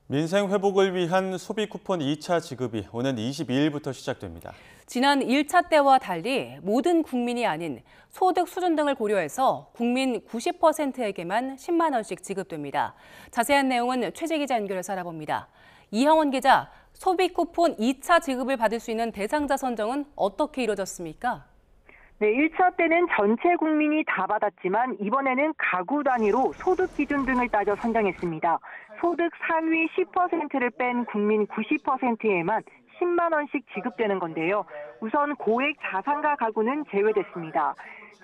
민생 회복을 위한 소비 쿠폰 2차 지급이 오는 22일부터 시작됩니다. 지난 1차 때와 달리 모든 국민이 아닌 소득 수준 등을 고려해서 국민 90%에게만 10만 원씩 지급됩니다. 자세한 내용은 최재 기자 연결해서 알아봅니다. 이형원 기자, 소비 쿠폰 2차 지급을 받을 수 있는 대상자 선정은 어떻게 이루어졌습니까? 네, 1차 때는 전체 국민이 다 받았지만 이번에는 가구 단위로 소득 기준 등을 따져 선정했습니다. 소득 상위 10%를 뺀 국민 90%에만 10만 원씩 지급되는 건데요. 우선 고액 자산가 가구는 제외됐습니다.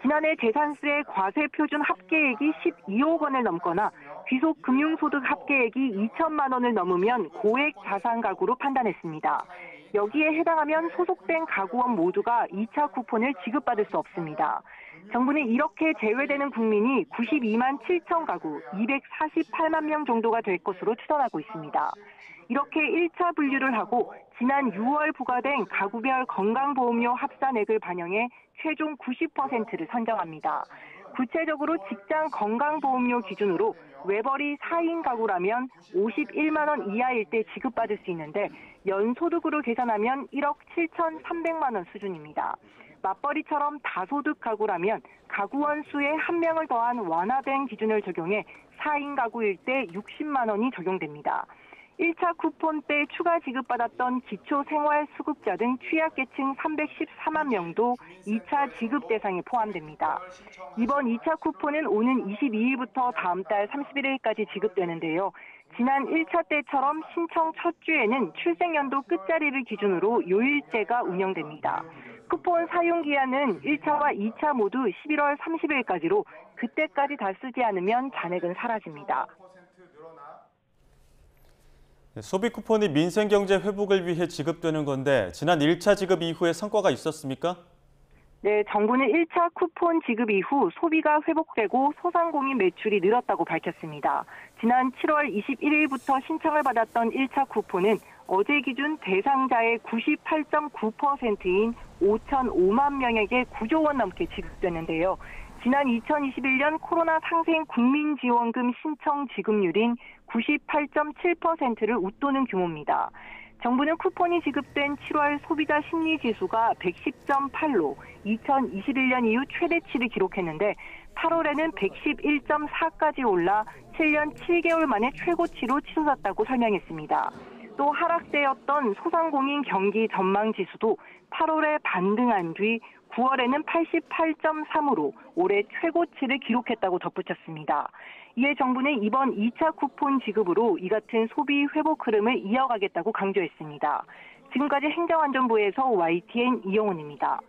지난해 재산세 과세 표준 합계액이 12억 원을 넘거나 귀속 금융소득 합계액이 2천만 원을 넘으면 고액 자산 가구로 판단했습니다. 여기에 해당하면 소속된 가구원 모두가 2차 쿠폰을 지급받을 수 없습니다. 정부는 이렇게 제외되는 국민이 92만 7천 가구, 248만 명 정도가 될 것으로 추정하고 있습니다. 이렇게 1차 분류를 하고 지난 6월 부과된 가구별 건강보험료 합산액을 반영해 최종 90%를 선정합니다. 구체적으로 직장 건강보험료 기준으로 외벌이 4인 가구라면 51만 원 이하일 때 지급받을 수 있는데 연소득으로 계산하면 1억 7,300만 원 수준입니다. 맞벌이처럼 다소득 가구라면 가구원 수에 1명을 더한 완화된 기준을 적용해 4인 가구일 때 60만 원이 적용됩니다. 1차 쿠폰 때 추가 지급받았던 기초생활수급자 등 취약계층 314만 명도 2차 지급 대상에 포함됩니다. 이번 2차 쿠폰은 오는 22일부터 다음 달 31일까지 지급되는데요. 지난 1차 때처럼 신청 첫 주에는 출생연도 끝자리를 기준으로 요일제가 운영됩니다. 쿠폰 사용 기한은 1차와 2차 모두 11월 30일까지로 그때까지 다 쓰지 않으면 잔액은 사라집니다. 소비 쿠폰이 민생 경제 회복을 위해 지급되는 건데 지난 1차 지급 이후에 성과가 있었습니까? 네, 정부는 1차 쿠폰 지급 이후 소비가 회복되고 소상공인 매출이 늘었다고 밝혔습니다. 지난 7월 21일부터 신청을 받았던 1차 쿠폰은 어제 기준 대상자의 98.9%인 5,005만 명에게 9조 원 넘게 지급됐는데요. 지난 2021년 코로나 상생 국민지원금 신청 지급률인 98.7%를 웃도는 규모입니다. 정부는 쿠폰이 지급된 7월 소비자 심리지수가 110.8로 2021년 이후 최대치를 기록했는데 8월에는 111.4까지 올라 7년 7개월 만에 최고치로 치솟았다고 설명했습니다. 또 하락세였던 소상공인 경기 전망지수도 8월에 반등한 뒤 9월에는 88.3으로 올해 최고치를 기록했다고 덧붙였습니다. 이에 정부는 이번 2차 쿠폰 지급으로 이 같은 소비 회복 흐름을 이어가겠다고 강조했습니다. 지금까지 행정안전부에서 YTN 이영훈입니다.